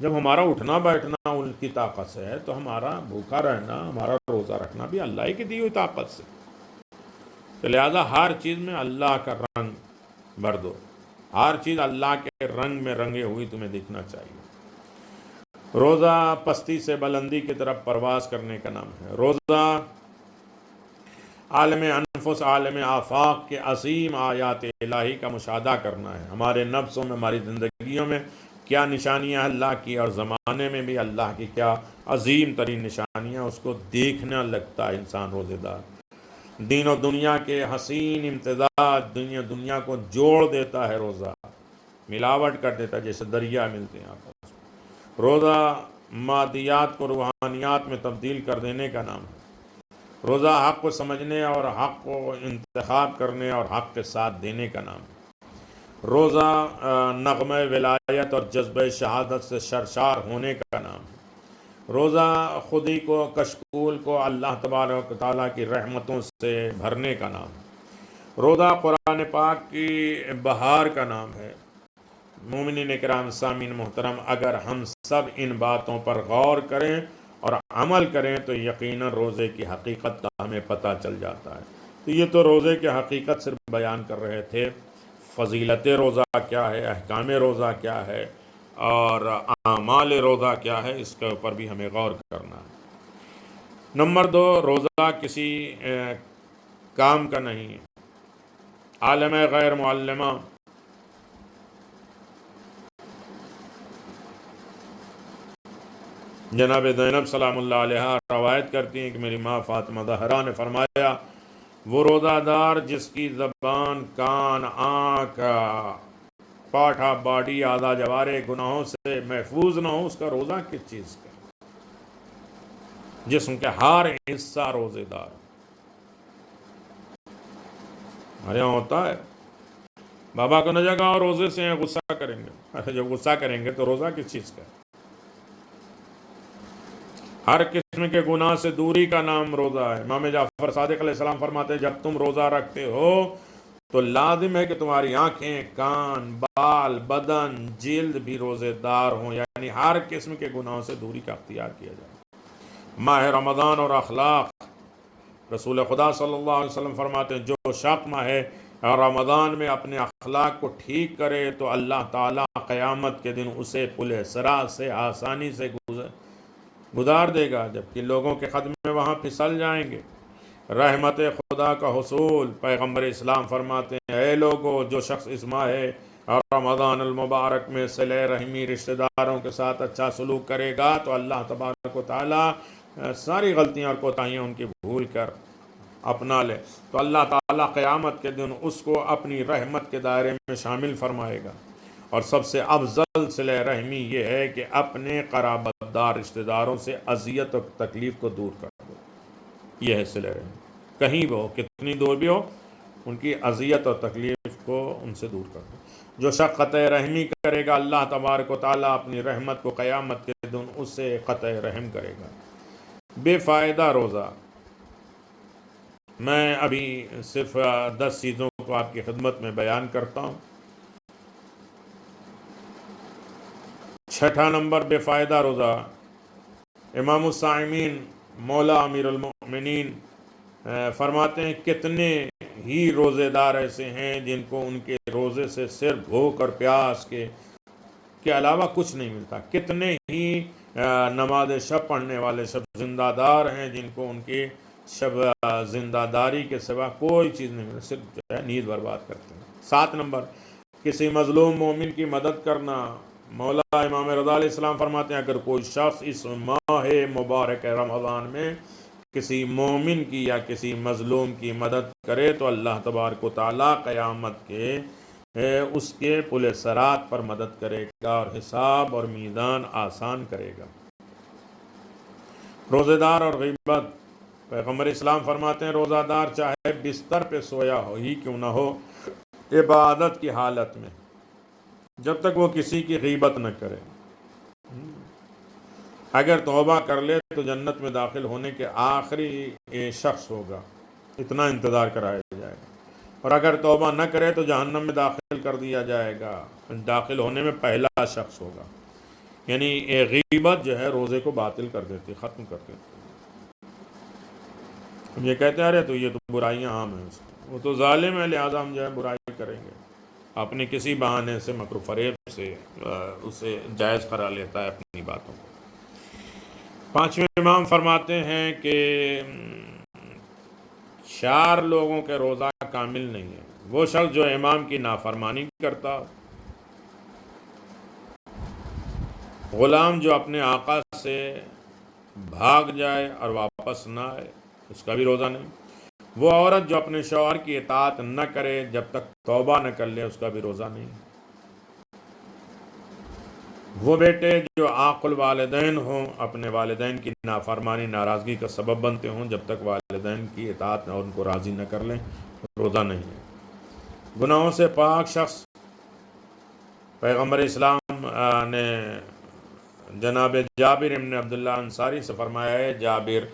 جب ہمارا اٹھنا بیٹھنا ان کی طاقت سے ہے، تو ہمارا بھوکا رہنا، ہمارا روزہ رکھنا بھی اللہ کی دی ہوئی طاقت سے۔ تو لہذا ہر چیز میں اللہ کا رنگ بھر دو، ہر چیز اللہ کے رنگ میں رنگے ہوئی تمہیں دکھنا چاہیے۔ روزہ پستی سے بلندی کی طرف پرواز کرنے کا نام ہے۔ روزہ عالم انفس، عالم آفاق کے عظیم آیات الہی کا مشاہدہ کرنا ہے۔ ہمارے نفسوں میں، ہماری زندگیوں میں کیا نشانیاں اللہ کی، اور زمانے میں بھی اللہ کی کیا عظیم ترین نشانیاں، اس کو دیکھنا لگتا ہے انسان روزے دار۔ دین و دنیا کے حسین امتزاج، دنیا کو جوڑ دیتا ہے روزہ، ملاوٹ کر دیتا ہے، جیسے دریا ملتے ہیں آپس میں۔ روزہ مادیات کو روحانیات میں تبدیل کر دینے کا نام ہے۔ روزہ حق کو سمجھنے اور حق کو انتخاب کرنے اور حق کے ساتھ دینے کا نام ہے۔ روزہ نغمہ ولایت اور جذبہ شہادت سے سرشار ہونے کا نام ہے۔ روزہ خودی کو، کشکول کو اللہ تبارک و تعالیٰ کی رحمتوں سے بھرنے کا نام ہے۔ روزہ قرآن پاک کی بہار کا نام ہے۔ مومنین اکرام، سامعین محترم، اگر ہم سب ان باتوں پر غور کریں اور عمل کریں تو یقیناً روزے کی حقیقت کا ہمیں پتہ چل جاتا ہے۔ تو یہ تو روزے کی حقیقت صرف بیان کر رہے تھے، فضیلت روزہ کیا ہے، احکام روزہ کیا ہے، اور اعمال روزہ کیا ہے، اس کے اوپر بھی ہمیں غور کرنا ہے۔ نمبر 2، روزہ کسی کام کا نہیں ہے۔ عالم غیر معلمہ، جناب زینب سلام اللہ علیہ روایت کرتی ہیں کہ میری ماں فاطمہ زہرا نے فرمایا، وہ روزہ دار جس کی زبان، کان، آنکھ، پاٹھا، باڈی، اعضاء جوارے گناہوں سے محفوظ نہ ہو، اس کا روزہ کس چیز کا؟ جسم کے ہر حصہ روزے دار۔ ہمارے یہاں ہوتا ہے بابا کو نہ جگاؤ، روزے سے ہیں، غصہ کریں گے۔ جب غصہ کریں گے تو روزہ کس چیز کا؟ ہر قسم کے گناہ سے دوری کا نام روزہ ہے۔ امام جعفر صادق علیہ السلام فرماتے ہیں، جب تم روزہ رکھتے ہو تو لازم ہے کہ تمہاری آنکھیں، کان، بال، بدن، جلد بھی روزے دار ہوں، یعنی ہر قسم کے گناہوں سے دوری کا اختیار کیا جائے۔ ماہ رمضان اور اخلاق، رسول خدا صلی اللہ علیہ وسلم فرماتے ہیں، جو شخص ماہ رمضان میں اپنے اخلاق کو ٹھیک کرے تو اللہ تعالیٰ قیامت کے دن اسے پل صراط سے آسانی سے گزار دے گا، جبکہ لوگوں کے قدمے وہاں پھسل جائیں گے۔ رحمت خدا کا حصول، پیغمبر اسلام فرماتے ہیں، اے لوگو، جو شخص اس ماہ رمضان المبارک میں صلہ رحمی، رشتہ داروں کے ساتھ اچھا سلوک کرے گا تو اللہ تبارک و تعالیٰ ساری غلطیاں اور کوتاہیاں ان کی بھول کر اپنا لے تو اللہ تعالیٰ قیامت کے دن اس کو اپنی رحمت کے دائرے میں شامل فرمائے گا۔ اور سب سے افضل صلہ رحمی یہ ہے کہ اپنے قرابت دار رشتہ داروں سے اذیت اور تکلیف کو دور کر دو۔ یہ ہے صلہ رحمی، کہیں بھی ہو، کتنی دور بھی ہو، ان کی اذیت اور تکلیف کو ان سے دور کر دو۔ جو شخص قطع رحمی کرے گا، اللہ تبارک و تعالیٰ اپنی رحمت کو قیامت کے دن اس سے قطع رحم کرے گا۔ بے فائدہ روزہ، میں ابھی صرف 10 چیزوں کو آپ کی خدمت میں بیان کرتا ہوں۔ 6 نمبر بے فائدہ روزہ، امام الصائمین مولا امیر المؤمنین فرماتے ہیں، کتنے ہی روزے دار ایسے ہیں جن کو ان کے روزے سے صرف بھوک اور پیاس کے علاوہ کچھ نہیں ملتا۔ کتنے ہی نماز شب پڑھنے والے شب زندہ دار ہیں جن کو ان کی شب زندہ داری کے سوا کوئی چیز نہیں ملتی، صرف جو ہے نیند برباد کرتے ہیں۔ 7 نمبر کسی مظلوم مومن کی مدد کرنا، مولا امام رضا علیہ السلام فرماتے ہیں، اگر کوئی شخص اس ماہ مبارک رمضان میں کسی مومن کی یا کسی مظلوم کی مدد کرے تو اللہ تبارک و تعالیٰ قیامت کے اس کے پل صراط پر مدد کرے گا اور حساب اور میزان آسان کرے گا۔ روزہ دار اور غیبت، پیغمبر اسلام فرماتے ہیں، روزہ دار چاہے بستر پہ سویا ہو ہی کیوں نہ ہو، عبادت کی حالت میں، جب تک وہ کسی کی غیبت نہ کرے، اگر توبہ کر لے تو جنت میں داخل ہونے کے آخری شخص ہوگا، اتنا انتظار کرایا جائے گا، اور اگر توبہ نہ کرے تو جہنم میں داخل کر دیا جائے گا، داخل ہونے میں پہلا شخص ہوگا۔ یعنی غیبت جو ہے روزے کو باطل کر دیتی، ختم کر دیتی۔ ہم یہ کہتے ہیں، ارے تو یہ تو برائیاں عام ہیں، وہ تو ظالم ہے لہٰذا ہم جو ہے برائی کریں گے، اپنے کسی بہانے سے، مکر و فریب سے اسے جائز قرار لیتا ہے اپنی باتوں کو۔ 5ویں امام فرماتے ہیں کہ 4 لوگوں کے روزہ کامل نہیں ہے، وہ شخص جو امام کی نافرمانی کرتا، غلام جو اپنے آقا سے بھاگ جائے اور واپس نہ آئے، اس کا بھی روزہ نہیں، وہ عورت جو اپنے شوہر کی اطاعت نہ کرے جب تک توبہ نہ کر لے، اس کا بھی روزہ نہیں، وہ بیٹے جو عاق الوالدین ہوں، اپنے والدین کی نافرمانی، ناراضگی کا سبب بنتے ہوں، جب تک والدین کی اطاعت اور ان کو راضی نہ کر لیں، روزہ نہیں ہے۔ گناہوں سے پاک شخص، پیغمبر اسلام نے جناب جابر بن عبداللہ انصاری سے فرمایا ہے، جابر،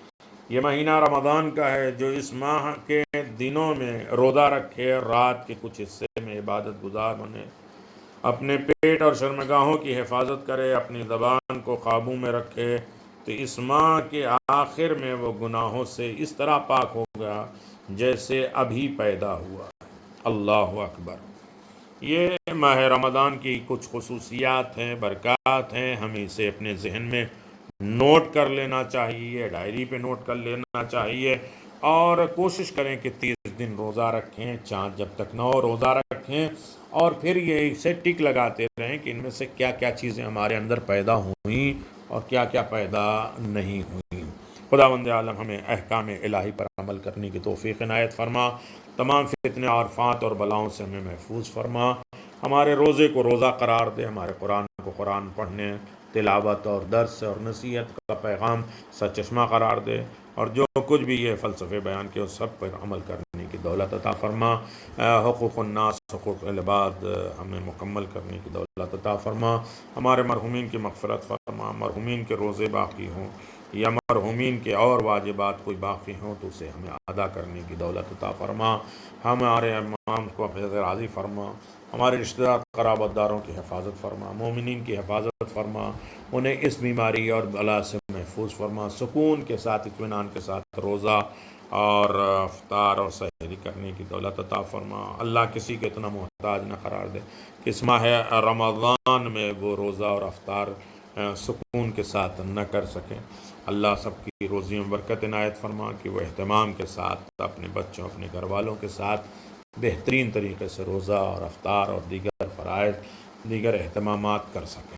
یہ مہینہ رمضان کا ہے، جو اس ماہ کے دنوں میں روزہ رکھے، رات کے کچھ حصے میں عبادت گزار بنے، اپنے پیٹ اور شرمگاہوں کی حفاظت کرے، اپنی زبان کو قابو میں رکھے، تو اس ماہ کے آخر میں وہ گناہوں سے اس طرح پاک ہوگا جیسے ابھی پیدا ہوا۔ اللہ اکبر۔ یہ ماہ رمضان کی کچھ خصوصیات ہیں، برکات ہیں، ہمیں اسے اپنے ذہن میں نوٹ کر لینا چاہیے، ڈائری پہ نوٹ کر لینا چاہیے، اور کوشش کریں کہ 30 دن روزہ رکھیں، چاند جب تک نہ ہو روزہ رکھیں، اور پھر یہ اسے ٹک لگاتے رہیں کہ ان میں سے کیا کیا چیزیں ہمارے اندر پیدا ہوئیں اور کیا کیا پیدا نہیں ہوئیں۔ خداوند عالم ہمیں احکام الہی پر عمل کرنے کی توفیق عنایت فرما، تمام فتنے عارفات اور بلاؤں سے ہمیں محفوظ فرما، ہمارے روزے کو روزہ قرار دے، ہمارے قرآن کو قرآن پڑھنے، تلاوت اور درس اور نصیحت کا پیغام سرچشمہ قرار دے، اور جو کچھ بھی یہ فلسفے بیان کے اس سب پر عمل کرنے کی دولت عطا فرما، حقوق الناس حقوق العباد ہمیں مکمل کرنے کی دولت عطا فرما، ہمارے مرحومین کی مغفرت فرما، مرحومین کے روزے باقی ہوں یا مرحومین کے اور واجبات کوئی باقی ہوں تو اسے ہمیں ادا کرنے کی دولت عطا فرما، ہمارے امام کو اپنے راضی فرما، ہمارے رشتہ دار قرابت داروں کی حفاظت فرما، مومنین کی حفاظت فرما، انہیں اس بیماری اور بلا سے محفوظ فرما، سکون کے ساتھ اطمینان کے ساتھ روزہ اور افطار اور سحری کرنے کی دولت عطا فرما۔ اللہ کسی کے اتنا محتاج نہ قرار دے کہ اس ماہ رمضان میں وہ روزہ اور افطار سکون کے ساتھ نہ کر سکیں۔ اللہ سب کی روزیوں میں برکت عنایت فرما کہ وہ اہتمام کے ساتھ اپنے بچوں اپنے گھر والوں کے ساتھ بہترین طریقے سے روزہ اور افطار اور دیگر فرائض دیگر اہتمامات کر سکیں۔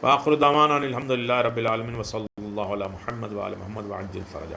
وآخر دعوانا الحمدللہ رب العالمین وصلی اللہ علی محمد وآل محمد وعجل فرج